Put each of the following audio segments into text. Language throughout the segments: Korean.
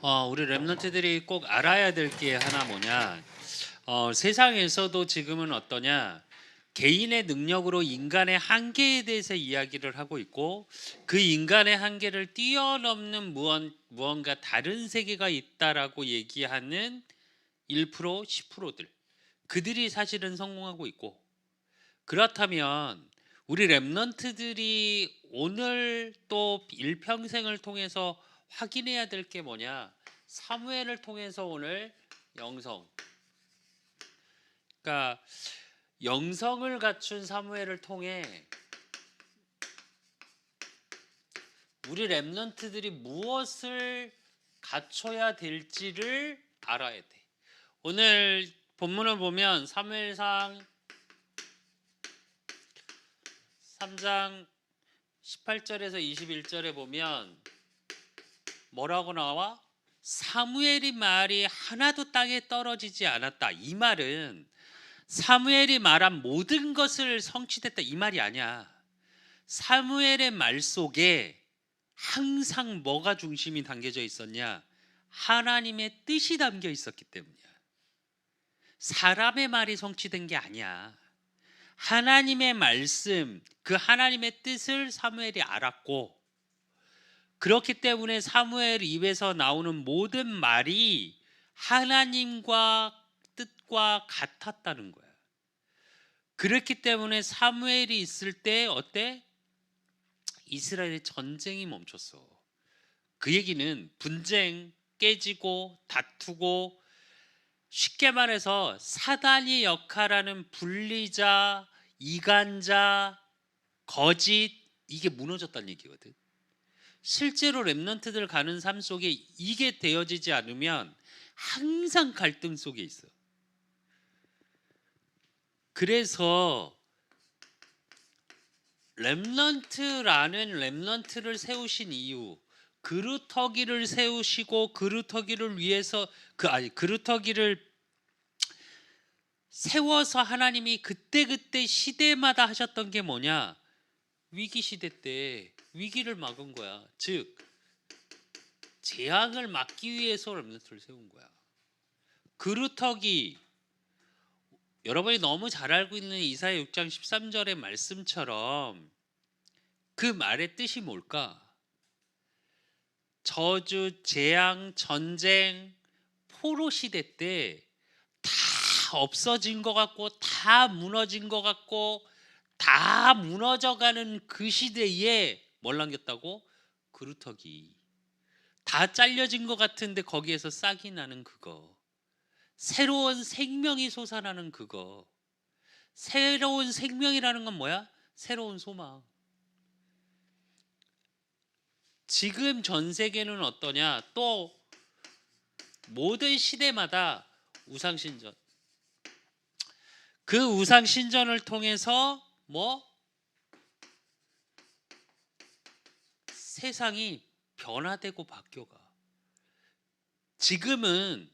우리 랩런트들이 꼭 알아야 될 게 하나 뭐냐? 세상에서도 지금은 어떠냐? 개인의 능력으로 인간의 한계에 대해서 이야기를 하고 있고, 그 인간의 한계를 뛰어넘는 무언가 다른 세계가 있다라고 얘기하는 1%, 10%들. 그들이 사실은 성공하고 있고, 그렇다면 우리 랩런트들이 오늘 또 일평생을 통해서 확인해야 될 게 뭐냐? 사무엘을 통해서 오늘 영성. 그러니까 영성을 갖춘 사무엘을 통해 우리 랩런트들이 무엇을 갖춰야 될지를 알아야 돼. 오늘 본문을 보면 사무엘상 3장 18절에서 21절에 보면 뭐라고 나와? 사무엘이 말이 하나도 땅에 떨어지지 않았다. 이 말은 사무엘이 말한 모든 것을 성취됐다 이 말이 아니야. 사무엘의 말 속에 항상 뭐가 중심이 담겨져 있었냐? 하나님의 뜻이 담겨 있었기 때문이야. 사람의 말이 성취된 게 아니야. 하나님의 말씀, 그 하나님의 뜻을 사무엘이 알았고, 그렇기 때문에 사무엘 입에서 나오는 모든 말이 하나님과 뜻과 같았다는 거야. 그렇기 때문에 사무엘이 있을 때 어때? 이스라엘의 전쟁이 멈췄어. 그 얘기는 분쟁 깨지고 다투고, 쉽게 말해서 사단이 역할하는 분리자, 이간자, 거짓, 이게 무너졌다는 얘기거든. 실제로 랩런트들 가는 삶 속에 이게 되어지지 않으면 항상 갈등 속에 있어. 그래서 랩런트를 세우신 이유, 그루터기를 세우시고 그루터기를 위해서 그루터기를 세워서 하나님이 그때그때 시대마다 하셨던 게 뭐냐? 위기 시대 때 위기를 막은 거야. 즉 재앙을 막기 위해서 렘넌트를 세운 거야. 그루터기, 여러분이 너무 잘 알고 있는 이사야 6장 13절의 말씀처럼 그 말의 뜻이 뭘까? 저주, 재앙, 전쟁, 포로 시대 때 다 없어진 것 같고 다 무너진 것 같고 다 무너져가는 그 시대에 뭘 남겼다고? 그루터기. 다 잘려진 것 같은데 거기에서 싹이 나는 그거. 새로운 생명이 솟아나는 그거. 새로운 생명이라는 건 뭐야? 새로운 소망. 지금 전 세계는 어떠냐? 또 모든 시대마다 우상신전. 그 우상신전을 통해서 뭐 세상이 변화되고 바뀌어가. 지금은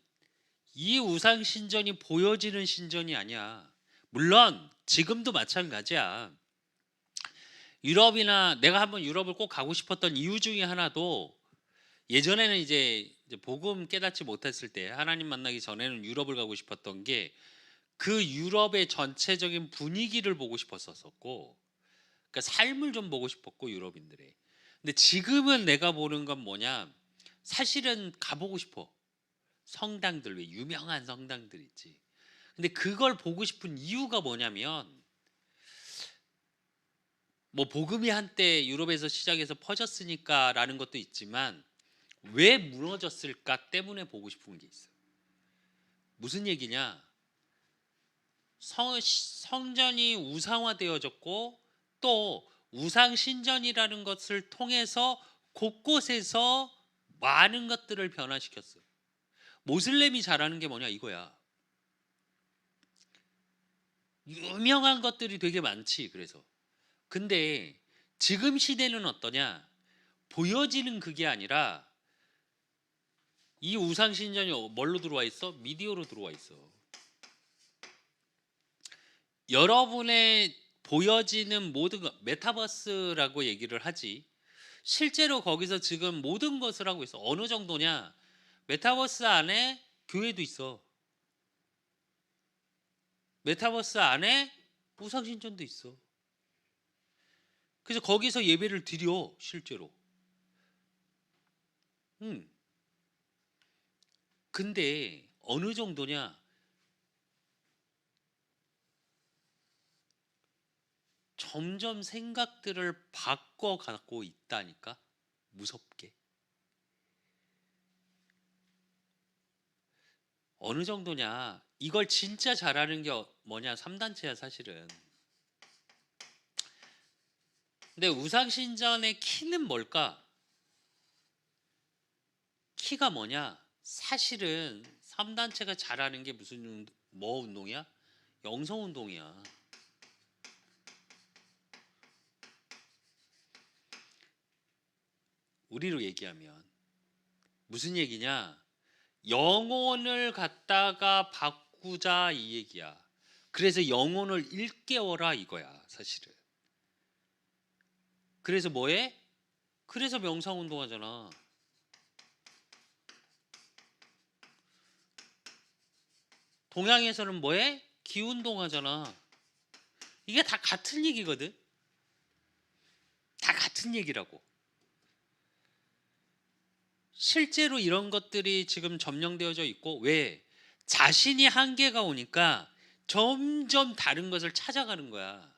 이 우상신전이 보여지는 신전이 아니야. 물론 지금도 마찬가지야. 유럽이나 내가 한번 유럽을 꼭 가고 싶었던 이유 중에 하나도, 예전에는 이제 복음 깨닫지 못했을 때 하나님 만나기 전에는 유럽을 가고 싶었던 게 그 유럽의 전체적인 분위기를 보고 싶었었고, 그러니까 삶을 좀 보고 싶었고 유럽인들의. 근데 지금은 내가 보는 건 뭐냐? 사실은 가보고 싶어. 성당들, 왜 유명한 성당들 있지. 근데 그걸 보고 싶은 이유가 뭐냐면, 뭐 복음이 한때 유럽에서 시작해서 퍼졌으니까라는 것도 있지만 왜 무너졌을까 때문에 보고 싶은 게 있어. 무슨 얘기냐? 성전이 우상화되어졌고 또 우상 신전이라는 것을 통해서 곳곳에서 많은 것들을 변화시켰어. 모슬렘이 잘하는 게 뭐냐 이거야. 유명한 것들이 되게 많지. 그래서 근데 지금 시대는 어떠냐? 보여지는 그게 아니라 이 우상 신전이 뭘로 들어와 있어? 미디어로 들어와 있어. 여러분의 보여지는 모든 것, 메타버스라고 얘기를 하지. 실제로 거기서 지금 모든 것을 하고 있어. 어느 정도냐? 메타버스 안에 교회도 있어. 메타버스 안에 우상신전도 있어. 그래서 거기서 예배를 드려 실제로. 근데 어느 정도냐? 점점 생각들을 바꿔가고 있다니까. 무섭게. 어느 정도냐? 이걸 진짜 잘하는 게 뭐냐? 3단체야 사실은. 근데 우상신전의 키는 뭘까? 키가 뭐냐? 사실은 3단체가 잘하는 게 무슨 뭐 운동이야? 영성 운동이야. 우리로 얘기하면 무슨 얘기냐? 영혼을 갖다가 바꾸자 이 얘기야. 그래서 영혼을 일깨워라 이거야 사실은. 그래서 뭐해? 그래서 명상 운동하잖아. 동양에서는 뭐해? 기운동 하잖아. 이게 다 같은 얘기거든. 다 같은 얘기라고. 실제로 이런 것들이 지금 점령되어져 있고, 왜? 자신이 한계가 오니까 점점 다른 것을 찾아가는 거야.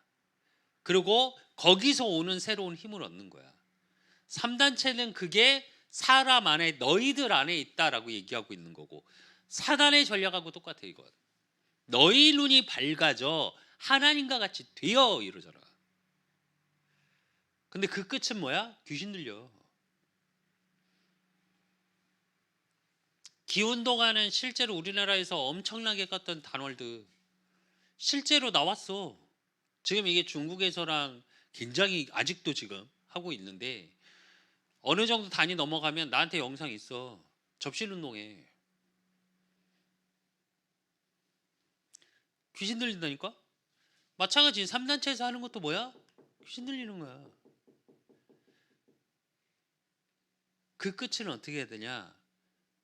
그리고 거기서 오는 새로운 힘을 얻는 거야. 3단체는 그게 사람 안에, 너희들 안에 있다라고 얘기하고 있는 거고, 사단의 전략하고 똑같아 이거. 너희 눈이 밝아져 하나님과 같이 되어 이러잖아. 근데 그 끝은 뭐야? 귀신 들려. 기운동하는 실제로 우리나라에서 엄청나게 깠던 단월드 실제로 나왔어. 지금 이게 중국에서랑 굉장히 아직도 지금 하고 있는데, 어느 정도 단위 넘어가면 나한테 영상 있어. 접신운동에 귀신 들린다니까. 마찬가지 3단체에서 하는 것도 뭐야? 귀신 들리는 거야. 그 끝은 어떻게 해야 되냐?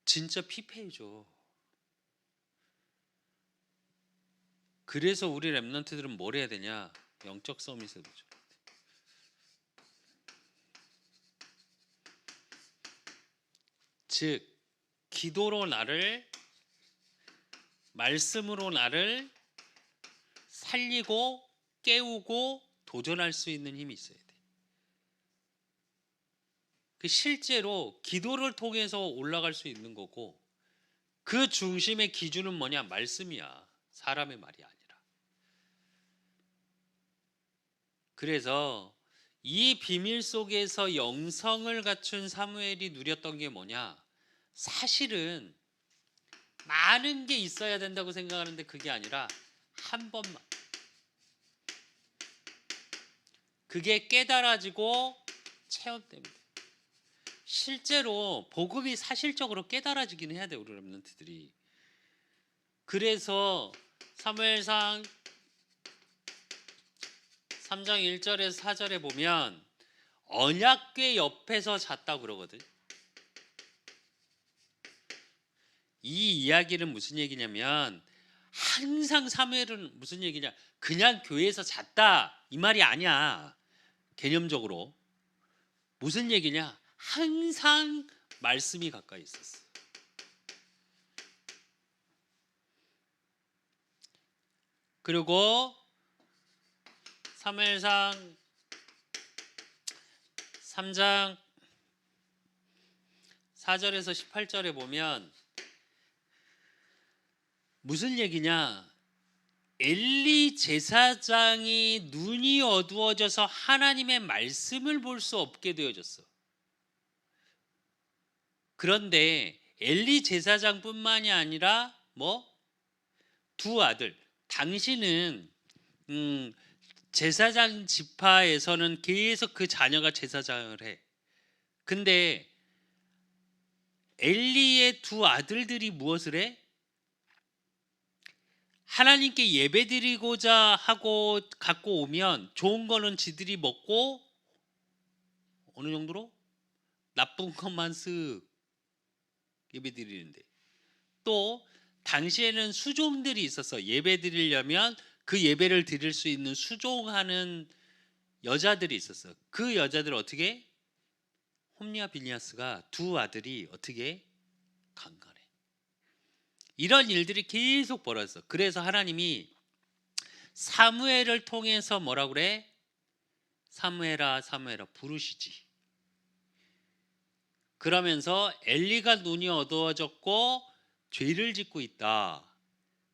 진짜 피폐해져. 그래서 우리 랩런트들은 뭘 해야 되냐? 영적 서밋을 보죠. 즉 기도로 나를, 말씀으로 나를 살리고 깨우고 도전할 수 있는 힘이 있어야 돼. 그 실제로 기도를 통해서 올라갈 수 있는 거고, 그 중심의 기준은 뭐냐? 말씀이야. 사람의 말이 아니라. 그래서 이 비밀 속에서 영성을 갖춘 사무엘이 누렸던 게 뭐냐? 사실은 많은 게 있어야 된다고 생각하는데 그게 아니라 한 번만. 그게 깨달아지고 체험됩니다. 실제로 복음이 사실적으로 깨달아지긴 해야 돼, 우리 렘넌트들이. 그래서 사무엘상 3장 1절에서 4절에 보면 언약궤 옆에서 잤다고 그러거든. 이 이야기는 무슨 얘기냐면, 항상 사무엘은 무슨 얘기냐? 그냥 교회에서 잤다 이 말이 아니야. 개념적으로 무슨 얘기냐? 항상 말씀이 가까이 있었어. 그리고 사무엘상 3장 4절에서 18절에 보면 무슨 얘기냐? 엘리 제사장이 눈이 어두워져서 하나님의 말씀을 볼 수 없게 되어졌어. 그런데 엘리 제사장뿐만이 아니라 두 아들. 당신은 제사장 지파에서는 계속 그 자녀가 제사장을 해. 근데 엘리의 두 아들들이 무엇을 해? 하나님께 예배드리고자 하고 갖고 오면 좋은 거는 지들이 먹고 어느 정도로? 나쁜 것만 쓱 예배 드리는데. 또 당시에는 수종들이 있어서 예배 드리려면 그 예배를 드릴 수 있는 수종하는 여자들이 있었어. 그 여자들 어떻게? 홈리와 비니아스가 두 아들이 어떻게? 강간해. 이런 일들이 계속 벌어졌어. 그래서 하나님이 사무엘을 통해서 뭐라 그래? 사무엘아 사무엘아 부르시지. 그러면서 엘리가 눈이 어두워졌고 죄를 짓고 있다.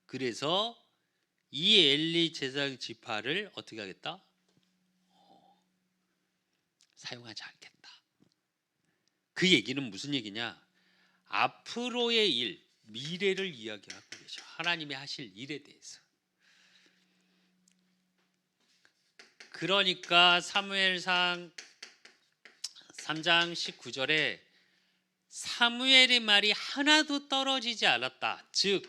그래서 이 엘리 제사장 지파를 어떻게 하겠다? 사용하지 않겠다. 그 얘기는 무슨 얘기냐? 앞으로의 일, 미래를 이야기하고 계셔. 하나님이 하실 일에 대해서. 그러니까 사무엘상 3장 19절에 사무엘의 말이 하나도 떨어지지 않았다. 즉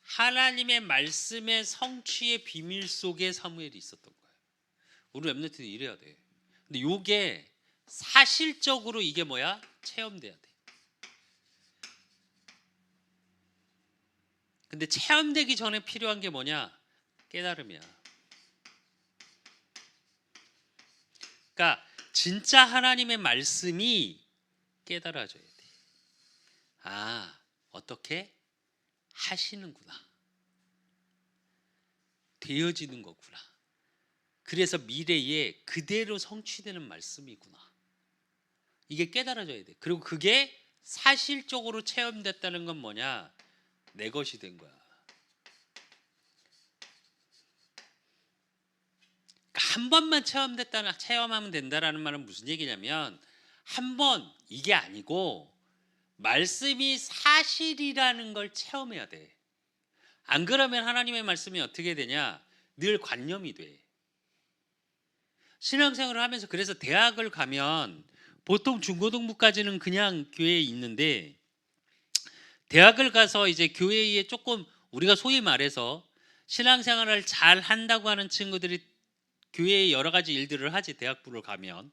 하나님의 말씀의 성취의 비밀 속에 사무엘이 있었던 거예요. 우리 렘넌트는 이래야 돼. 근데 요게 사실적으로 이게 뭐야? 체험돼야 돼. 근데 체험되기 전에 필요한 게 뭐냐? 깨달음이야. 그러니까 진짜 하나님의 말씀이 깨달아져야 돼. 아, 어떻게 하시는구나. 되어지는 거구나. 그래서 미래에 그대로 성취되는 말씀이구나. 이게 깨달아져야 돼. 그리고 그게 사실적으로 체험됐다는 건 뭐냐? 내 것이 된 거야. 그러니까 한 번만 체험하면 된다라는 말은 무슨 얘기냐면 한 번 이게 아니고 말씀이 사실이라는 걸 체험해야 돼. 안 그러면 하나님의 말씀이 어떻게 되냐? 늘 관념이 돼. 신앙생활을 하면서 그래서 대학을 가면 보통 중고등부까지는 그냥 교회에 있는데 대학을 가서 이제 교회에 조금 우리가 소위 말해서 신앙생활을 잘 한다고 하는 친구들이 교회에 여러 가지 일들을 하지 대학부를 가면.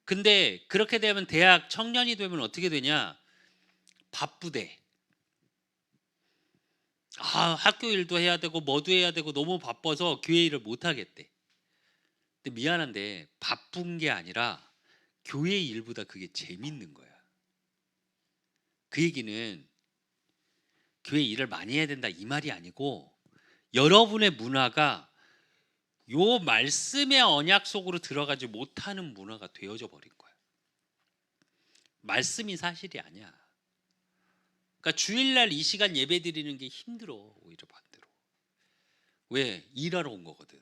근데 그렇게 되면 대학 청년이 되면 어떻게 되냐? 바쁘대. 학교 일도 해야 되고 뭐도 해야 되고 너무 바빠서 교회 일을 못 하겠대. 근데 미안한데 바쁜 게 아니라 교회 일보다 그게 재밌는 거야. 그 얘기는 교회 일을 많이 해야 된다 이 말이 아니고 여러분의 문화가 요 말씀의 언약 속으로 들어가지 못하는 문화가 되어져 버린 거야. 말씀이 사실이 아니야. 그러니까 주일날 이 시간 예배 드리는 게 힘들어. 오히려 반대로. 왜? 일하러 온 거거든.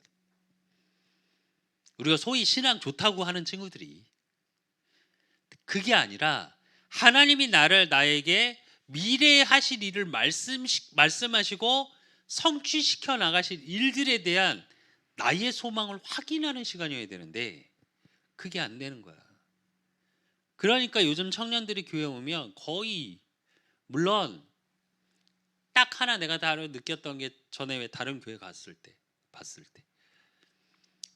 우리가 소위 신앙 좋다고 하는 친구들이 그게 아니라 하나님이 나에게 미래에 하실 일을 말씀하시고 성취시켜 나가실 일들에 대한 나의 소망을 확인하는 시간이어야 되는데 그게 안 되는 거야. 그러니까 요즘 청년들이 교회 오면 거의 물론 딱 하나 내가 다른 느꼈던 게 전에 왜 다른 교회 갔을 때 봤을 때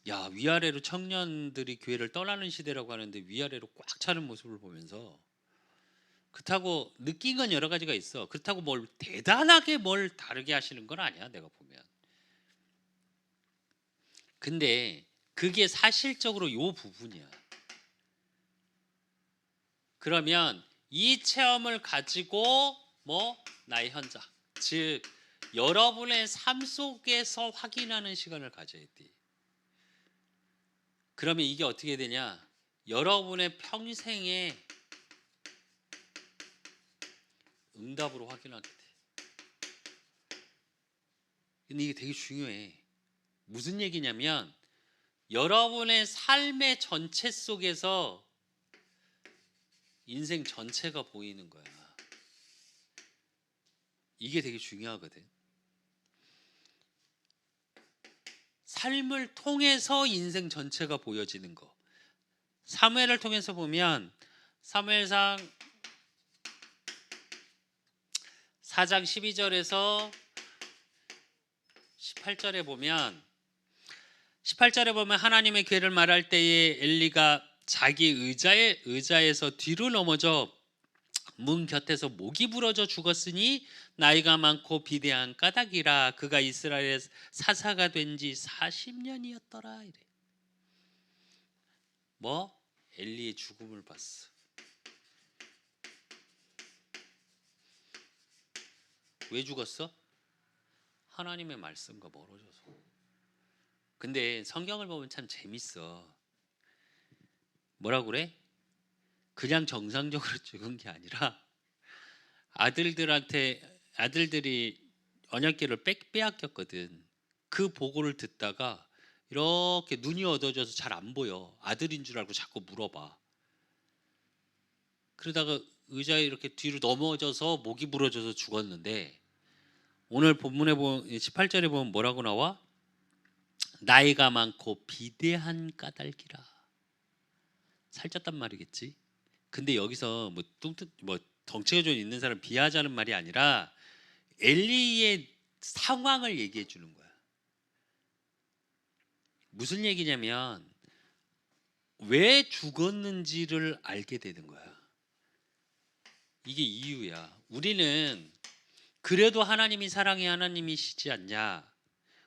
야 위아래로 청년들이 교회를 떠나는 시대라고 하는데 위아래로 꽉 차는 모습을 보면서 그렇다고 느낀 건 여러 가지가 있어. 그렇다고 뭘 대단하게 뭘 다르게 하시는 건 아니야 내가 보면. 근데 그게 사실적으로 요 부분이야. 그러면 이 체험을 가지고 나의 현자 즉 여러분의 삶 속에서 확인하는 시간을 가져야 돼. 그러면 이게 어떻게 되냐? 여러분의 평생의 응답으로 확인하게 돼. 근데 이게 되게 중요해. 무슨 얘기냐면 여러분의 삶의 전체 속에서 인생 전체가 보이는 거야. 이게 되게 중요하거든. 삶을 통해서 인생 전체가 보여지는 거. 사무엘을 통해서 보면 사무엘상 4장 12절에서 18절에 보면 18절에 보면 하나님의 괴를 말할 때에 엘리가 자기 의자에서 뒤로 넘어져 문 곁에서 목이 부러져 죽었으니 나이가 많고 비대한 까닭이라. 그가 이스라엘의 사사가 된 지 40년이었더라. 이래. 뭐? 엘리의 죽음을 봤어. 왜 죽었어? 하나님의 말씀과 멀어져서. 근데 성경을 보면 참 재밌어. 뭐라고 그래? 그냥 정상적으로 죽은 게 아니라 아들들이 언약궤를 빼앗겼거든. 그 보고를 듣다가 이렇게 눈이 어두워져서 잘 안 보여. 아들인 줄 알고 자꾸 물어봐. 그러다가 의자에 이렇게 뒤로 넘어져서 목이 부러져서 죽었는데, 오늘 본문에 보면 18절에 보면 뭐라고 나와? 나이가 많고 비대한 까닭이라. 살쪘단 말이겠지. 근데 여기서 뭐 덩치가 좀 있는 사람 비하자는 말이 아니라 엘리의 상황을 얘기해 주는 거야. 무슨 얘기냐면 왜 죽었는지를 알게 되는 거야. 이게 이유야. 우리는 그래도 하나님이 사랑의 하나님이시지 않냐,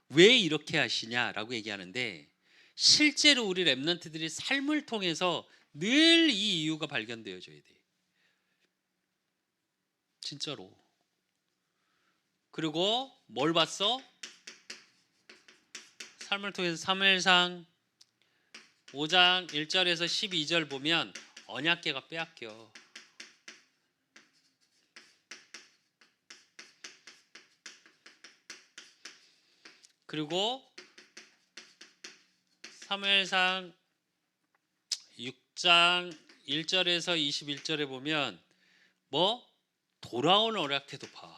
왜 이렇게 하시냐라고 얘기하는데, 실제로 우리 렘넌트들이 삶을 통해서 늘 이 이유가 발견되어져야 돼. 진짜로. 그리고 뭘 봤어? 삶을 통해서 사무엘상 5장 1절에서 12절 보면 언약궤가 빼앗겨. 그리고 사무엘상 6장 1절에서 21절에 보면 뭐 돌아온 언약궤도 봐.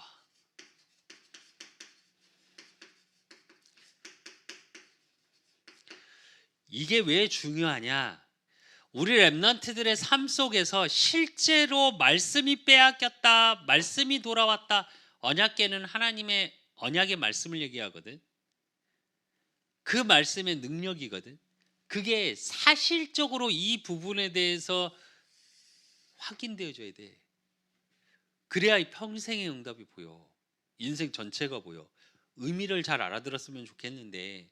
이게 왜 중요하냐? 우리 렘넌트들의 삶 속에서 실제로 말씀이 빼앗겼다, 말씀이 돌아왔다. 언약궤는 하나님의 언약의 말씀을 얘기하거든. 그 말씀의 능력이거든. 그게 사실적으로 이 부분에 대해서 확인되어져야 돼. 그래야 이 평생의 응답이 보여. 인생 전체가 보여. 의미를 잘 알아들었으면 좋겠는데,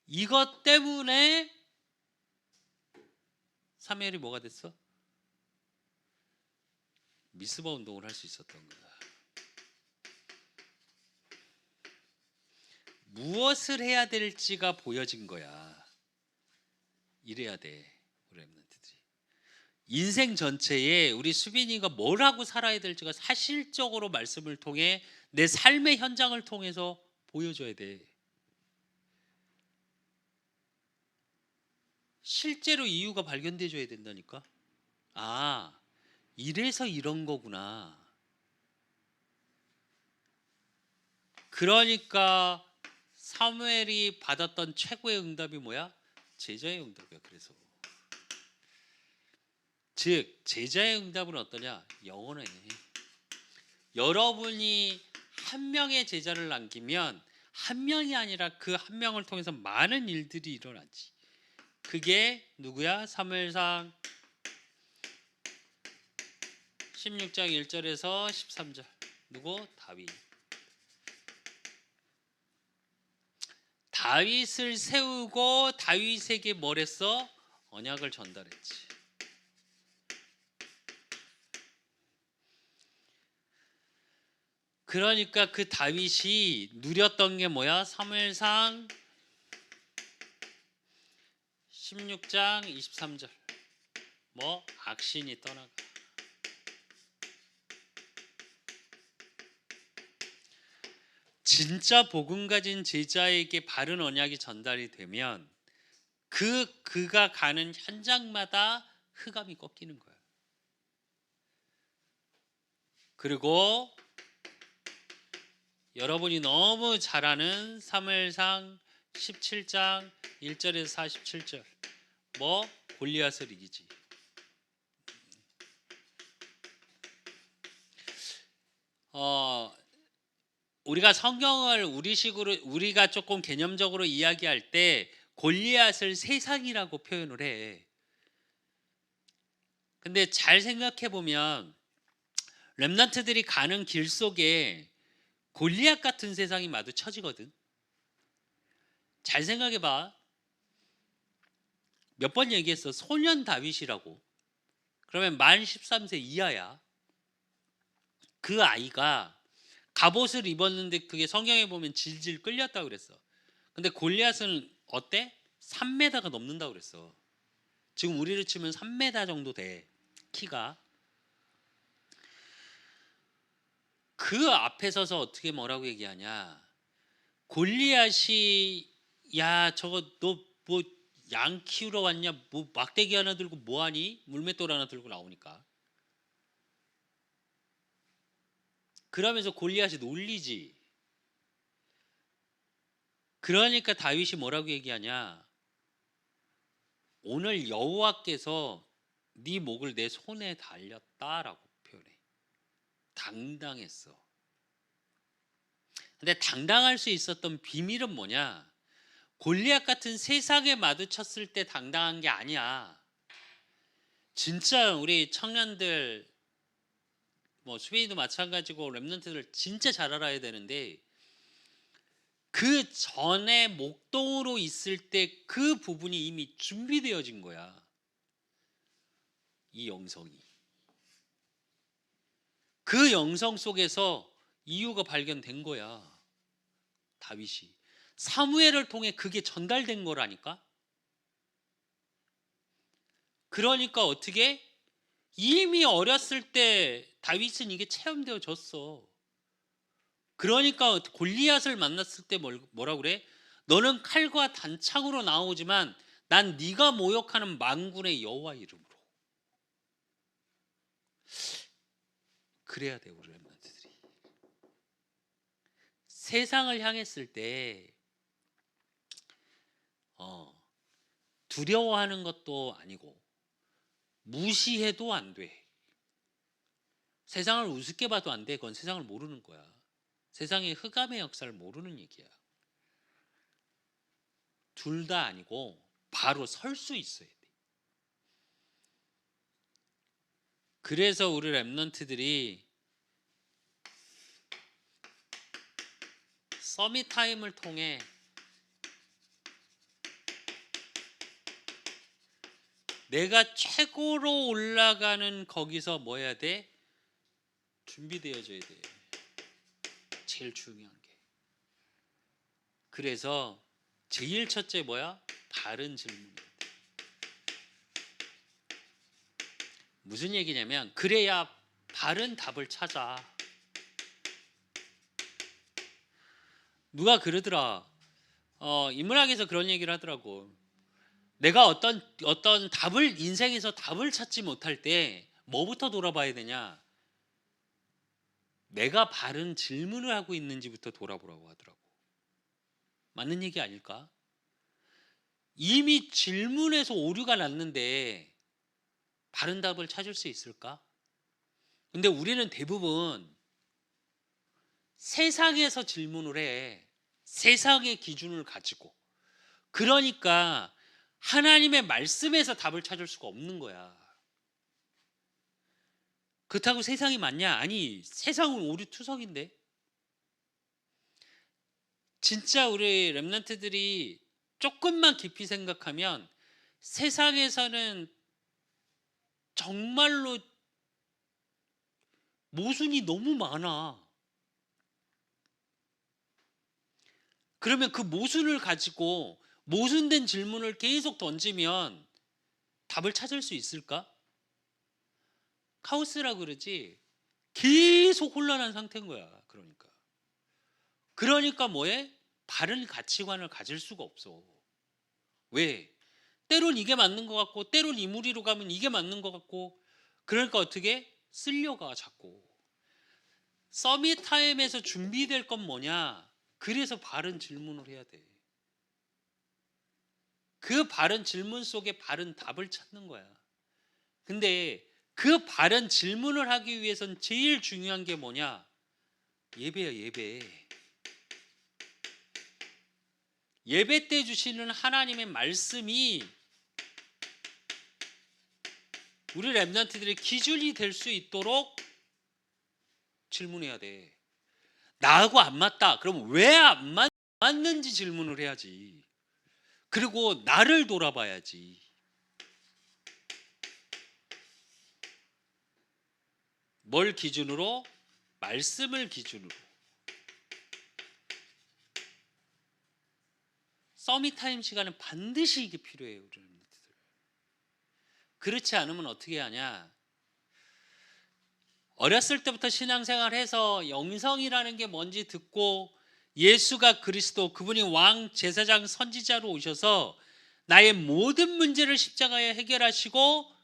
이것 때문에 사무엘이 뭐가 됐어? 미스바 운동을 할 수 있었던 거야. 무엇을 해야 될지가 보여진 거야. 이래야 돼, 우리 렘넌트들이. 인생 전체에 우리 수빈이가 뭘 하고 살아야 될지가 사실적으로 말씀을 통해 내 삶의 현장을 통해서 보여줘야 돼. 실제로 이유가 발견돼줘야 된다니까. 아, 이래서 이런 거구나. 그러니까 사무엘이 받았던 최고의 응답이 뭐야? 제자의 응답이야. 그래서 즉 제자의 응답은 어떠냐? 영원해. 여러분이 한 명의 제자를 남기면 한 명이 아니라 그 한 명을 통해서 많은 일들이 일어나지. 그게 누구야? 사무엘상 16장 1절에서 13절. 누구? 다윗. 다윗을 세우고 다윗에게 뭘 했어? 언약을 전달했지. 그러니까 그 다윗이 누렸던 게 뭐야? 사무엘상 16장 23절. 뭐? 악신이 떠나가. 진짜 복음 가진 제자에게 바른 언약이 전달이 되면 그가 가는 현장마다 흑암이 꺾이는 거야. 그리고 여러분이 너무 잘 아는 사무엘상 17장 1절에서 47절. 뭐? 골리앗을 이기지. 우리가 성경을 우리가 조금 개념적으로 이야기할 때 골리앗을 세상이라고 표현을 해. 근데 잘 생각해 보면 렘넌트들이 가는 길 속에 골리앗 같은 세상이 마주쳐지거든. 잘 생각해 봐. 몇 번 얘기했어. 소년 다윗이라고. 그러면 만 13세 이하야. 그 아이가 갑옷을 입었는데 그게 성경에 보면 질질 끌렸다고 그랬어. 근데 골리앗은 어때? 3m가 넘는다고 그랬어. 지금 우리로 치면 3m 정도 돼. 키가. 그 앞에 서서 어떻게 뭐라고 얘기하냐. 골리앗이 야 저거 너 뭐 양 키우러 왔냐, 뭐 막대기 하나 들고 뭐하니, 물맷돌 하나 들고 나오니까. 그러면서 골리앗이 놀리지. 그러니까 다윗이 뭐라고 얘기하냐. 오늘 여호와께서 네 목을 내 손에 달렸다라고 표현해. 당당했어. 근데 당당할 수 있었던 비밀은 뭐냐. 골리앗 같은 세상에 마주쳤을 때 당당한 게 아니야. 진짜 우리 청년들 뭐 수빈이도 마찬가지고 랩런트들 진짜 잘 알아야 되는데, 그 전에 목동으로 있을 때 그 부분이 이미 준비되어진 거야. 이 영성이. 그 영성 속에서 이유가 발견된 거야. 다윗이. 사무엘을 통해 그게 전달된 거라니까. 그러니까 어떻게? 이미 어렸을 때 다윗은 이게 체험되어졌어. 그러니까 골리앗을 만났을 때 뭐라 그래? 너는 칼과 단창으로 나오지만 난 네가 모욕하는 만군의 여호와 이름으로. 그래야 돼 우리 렘넌트들이. 세상을 향했을 때 두려워하는 것도 아니고 무시해도 안 돼. 세상을 우습게 봐도 안 돼. 그건 세상을 모르는 거야. 세상의 흑암의 역사를 모르는 얘기야. 둘 다 아니고 바로 설 수 있어야 돼. 그래서 우리 렘넌트들이 서밋 타임을 통해 내가 최고로 올라가는 거기서 뭐 해야 돼? 준비되어져야 돼. 제일 중요한 게. 그래서 제일 첫째 뭐야? 바른 질문이야. 무슨 얘기냐면 그래야 바른 답을 찾아. 누가 그러더라. 인문학에서 그런 얘기를 하더라고. 내가 어떤 답을 인생에서 답을 찾지 못할 때 뭐부터 돌아봐야 되냐? 내가 바른 질문을 하고 있는지부터 돌아보라고 하더라고. 맞는 얘기 아닐까? 이미 질문에서 오류가 났는데 바른 답을 찾을 수 있을까? 근데 우리는 대부분 세상에서 질문을 해. 세상의 기준을 가지고. 그러니까 하나님의 말씀에서 답을 찾을 수가 없는 거야. 그렇다고 세상이 맞냐? 아니, 세상은 오류투성인데. 진짜 우리 렘넌트들이 조금만 깊이 생각하면 세상에서는 정말로 모순이 너무 많아. 그러면 그 모순을 가지고 모순된 질문을 계속 던지면 답을 찾을 수 있을까? 카오스라 그러지. 계속 혼란한 상태인 거야. 그러니까 뭐해? 바른 가치관을 가질 수가 없어. 왜? 때론 이게 맞는 것 같고 때론 이 무리로 가면 이게 맞는 것 같고. 그러니까 어떻게? 쓸려가 자꾸. 서밋 타임에서 준비될 건 뭐냐? 그래서 바른 질문을 해야 돼. 그 바른 질문 속에 바른 답을 찾는 거야. 근데 그 바른 질문을 하기 위해선 제일 중요한 게 뭐냐? 예배야, 예배. 예배 때 주시는 하나님의 말씀이 우리 렘넌트들의 기준이 될 수 있도록 질문해야 돼. 나하고 안 맞다. 그럼 왜 안 맞는지 질문을 해야지. 그리고 나를 돌아봐야지. 뭘 기준으로? 말씀을 기준으로. 서밋타임 시간은 반드시 이게 필요해요. 우리는. 그렇지 않으면 어떻게 하냐? 어렸을 때부터 신앙생활해서 영성이라는 게 뭔지 듣고 예수가 그리스도, 그분이 왕, 제사장, 선지자로 오셔서 나의 모든 문제를 십자가에 해결하시고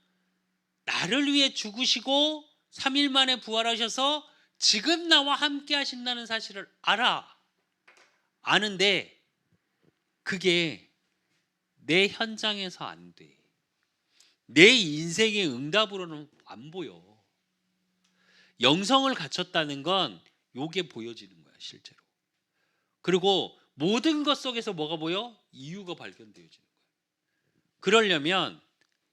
나를 위해 죽으시고 3일 만에 부활하셔서 지금 나와 함께 하신다는 사실을 아는데 그게 내 현장에서 안 돼. 내 인생의 응답으로는 안 보여. 영성을 갖췄다는 건 요게 보여지는 거야, 실제로. 그리고 모든 것 속에서 뭐가 보여? 이유가 발견되어지는 거야. 그러려면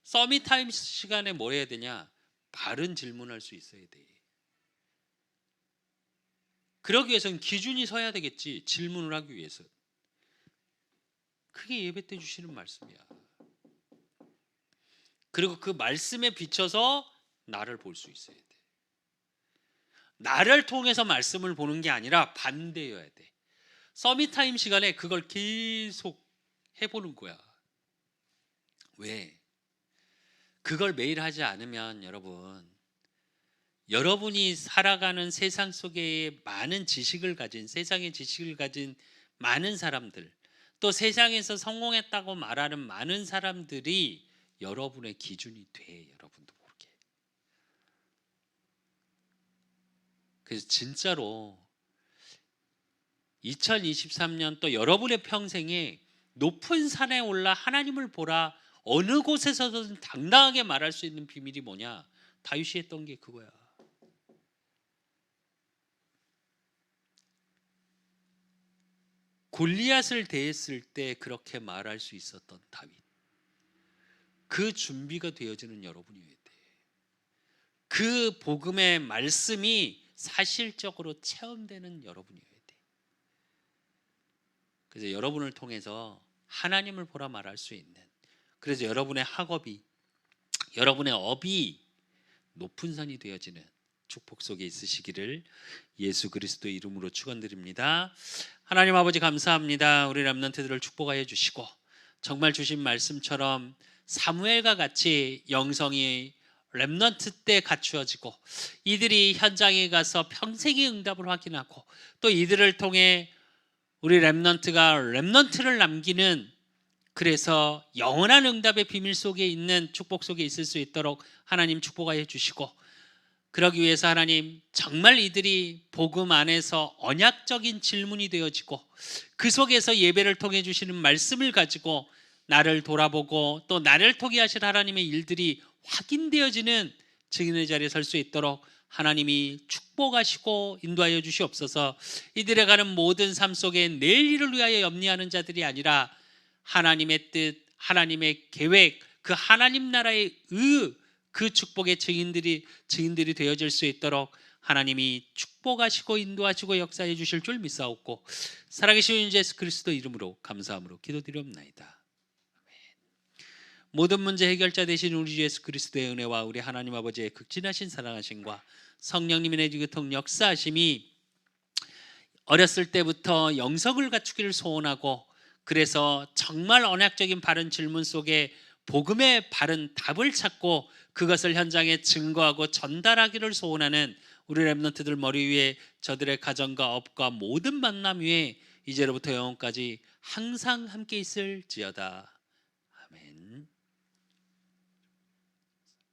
서밋타임 시간에 뭘 해야 되냐? 바른 질문할 수 있어야 돼. 그러기 위해서는 기준이 서야 되겠지. 질문을 하기 위해서. 그게 예배 때 주시는 말씀이야. 그리고 그 말씀에 비춰서 나를 볼 수 있어야 돼. 나를 통해서 말씀을 보는 게 아니라 반대여야 돼. 서밋타임 시간에 그걸 계속 해보는 거야. 왜? 그걸 매일 하지 않으면 여러분이 살아가는 세상 속에 많은 지식을 가진, 세상의 지식을 가진 많은 사람들, 또 세상에서 성공했다고 말하는 많은 사람들이 여러분의 기준이 돼. 여러분도 모르게. 그래서 진짜로 2023년 또 여러분의 평생에 높은 산에 올라 하나님을 보라, 어느 곳에서든 당당하게 말할 수 있는 비밀이 뭐냐? 다윗이 했던 게 그거야. 골리앗을 대했을 때 그렇게 말할 수 있었던 다윗. 그 준비가 되어지는 여러분이어야 돼. 그 복음의 말씀이 사실적으로 체험되는 여러분이어야 돼. 그래서 여러분을 통해서 하나님을 보라 말할 수 있는, 그래서 여러분의 학업이, 여러분의 업이 높은 산이 되어지는 축복 속에 있으시기를 예수 그리스도 이름으로 축원드립니다. 하나님 아버지 감사합니다. 우리 렘넌트들을 축복하여 주시고 정말 주신 말씀처럼 사무엘과 같이 영성이 렘넌트 때 갖추어지고 이들이 현장에 가서 평생의 응답을 확인하고 또 이들을 통해 우리 렘넌트가 렘넌트를 남기는, 그래서 영원한 응답의 비밀 속에 있는 축복 속에 있을 수 있도록 하나님 축복하여 주시고, 그러기 위해서 하나님 정말 이들이 복음 안에서 언약적인 질문이 되어지고 그 속에서 예배를 통해 주시는 말씀을 가지고 나를 돌아보고 또 나를 통해 하실 하나님의 일들이 확인되어지는 증인의 자리에 설 수 있도록 하나님이 축복하시고 인도하여 주시옵소서. 이들의 가는 모든 삶 속에 내일 일을 위하여 염려하는 자들이 아니라 하나님의 뜻, 하나님의 계획, 그 하나님 나라의 그 축복의 증인들이 되어질 수 있도록 하나님이 축복하시고 인도하시고 역사해 주실 줄 믿사옵고 살아계신 예수 그리스도 이름으로 감사함으로 기도드리옵나이다. 모든 문제 해결자 되신 우리 주 예수 그리스도의 은혜와 우리 하나님 아버지의 극진하신 사랑하심과 성령님의 내주교통 역사하심이 어렸을 때부터 영성을 갖추기를 소원하고, 그래서 정말 언약적인 바른 질문 속에 복음의 바른 답을 찾고 그것을 현장에 증거하고 전달하기를 소원하는 우리 렘넌트들 머리 위에 저들의 가정과 업과 모든 만남 위에 이제로부터 영원까지 항상 함께 있을지어다.